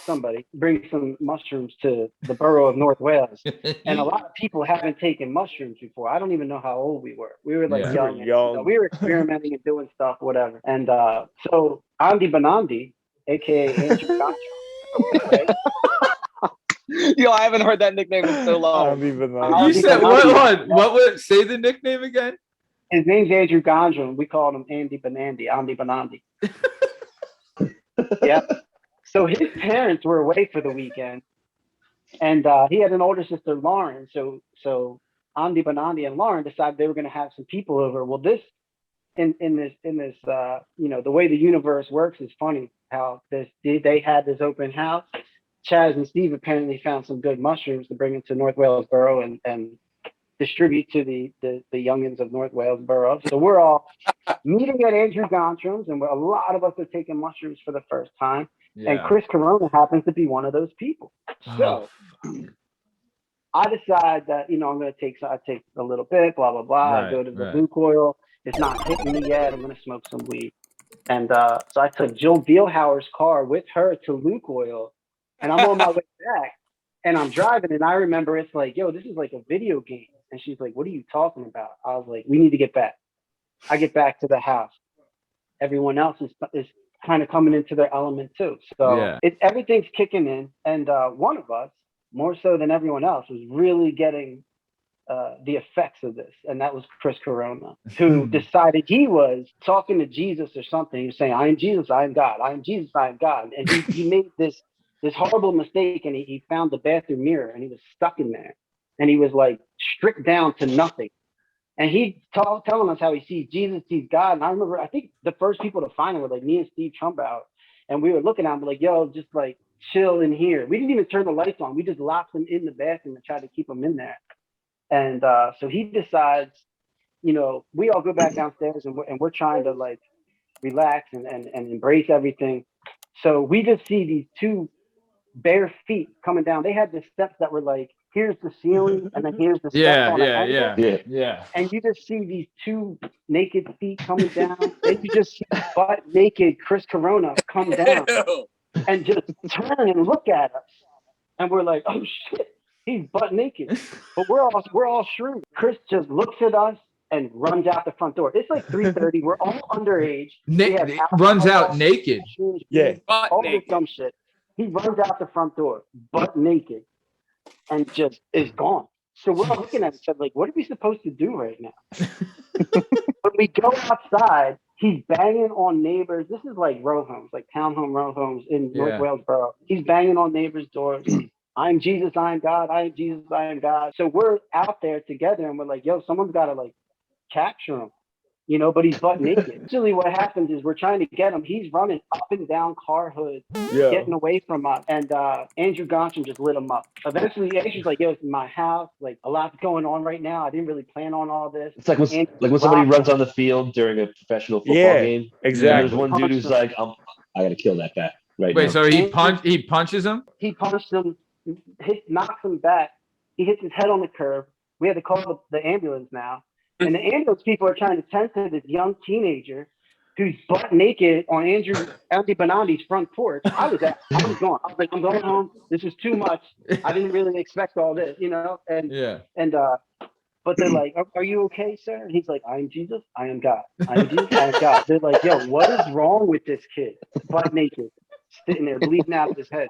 somebody bring some mushrooms to the borough of North Wales. And a lot of people haven't taken mushrooms before. I don't even know how old we were. We were like young. And, we were experimenting and doing stuff, whatever. And so Andy Benandi, aka Andrew Gotcha, right? Yo, I haven't heard that nickname in so long. You said what would say the nickname again? His name's Andrew Gondron. We called him Andy Benandi, Andy Benandi. Yeah. So his parents were away for the weekend, and he had an older sister, Lauren. So Andy Benandi and Lauren decided they were going to have some people over. Well, this in this the way the universe works is funny. How they had this open house. Chaz and Steve apparently found some good mushrooms to bring into North Wales Borough and distribute to the youngins of North Wales Borough. So we're all meeting at Andrew Gontram's, and a lot of us are taking mushrooms for the first time. Yeah. And Chris Corona happens to be one of those people. So I decide that, I'm going to take a little bit, blah, blah, blah. Right, I go to the Luke Oil. It's not hitting me yet. I'm going to smoke some weed. And so I took Jill Bielhauer's car with her to Luke Oil, and I'm on my way back. And I'm driving, and I remember it's like, yo, this is like a video game. And she's like, what are you talking about? I was like, we need to get back. I get back to the house. Everyone else is kind of coming into their element too. So everything's kicking in. And one of us, more so than everyone else, was really getting the effects of this. And that was Chris Corona, who decided he was talking to Jesus or something. He was saying, I am Jesus, I am God. I am Jesus, I am God. And he made this horrible mistake, and he found the bathroom mirror, and he was stuck in there, and he was like stripped down to nothing. And he telling us how he sees Jesus, sees God. And I remember, I think the first people to find him were like me and Steve Trumbout, and we were looking at him like, yo, just like chill in here. We didn't even turn the lights on. We just locked him in the bathroom and tried to keep him in there. And so he decides, we all go back downstairs, and we're trying to like relax and embrace everything. So we just see these two bare feet coming down. They had the steps that were like, here's the ceiling, and then here's the steps on an angle. Yeah. And you just see these two naked feet coming down. Then you just see butt naked Chris Corona come down and just turn and look at us. And we're like, oh shit, he's butt naked. But we're all shrewd. Chris just looks at us and runs out the front door. It's like 3:30. We're all underage. Runs out naked. All this dumb shit. He runs out the front door, butt naked, and just is gone. So we're all looking at each other like, what are we supposed to do right now? When we go outside, he's banging on neighbors. This is like row homes, like townhome row homes in North Wales Borough. He's banging on neighbors' doors. I'm Jesus, I am God. I am Jesus, I am God. So we're out there together, and we're like, yo, someone's got to like capture him. But he's butt naked. Usually what happens is we're trying to get him. He's running up and down car hoods, getting away from us. And Andrew Gontram just lit him up. Eventually, Andrew's like, yo, it's my house. Like, a lot's going on right now. I didn't really plan on all this. It's like when somebody runs on the field during a professional football game. Exactly. There's one dude who's like, I got to kill that guy right now. Wait, so he punches him? He punched him, knocks him back. He hits his head on the curb. We had to call the ambulance now. And the ambulance people are trying to tend to this young teenager who's butt naked on Andy Benandi's front porch. I was gone. I was like, I'm going home. This is too much. I didn't really expect all this, but they're like, are you okay, sir? And he's like, I am Jesus. I am God. I am Jesus. I am God. They're like, yo, what is wrong with this kid? Butt naked, sitting there bleeding out of his head.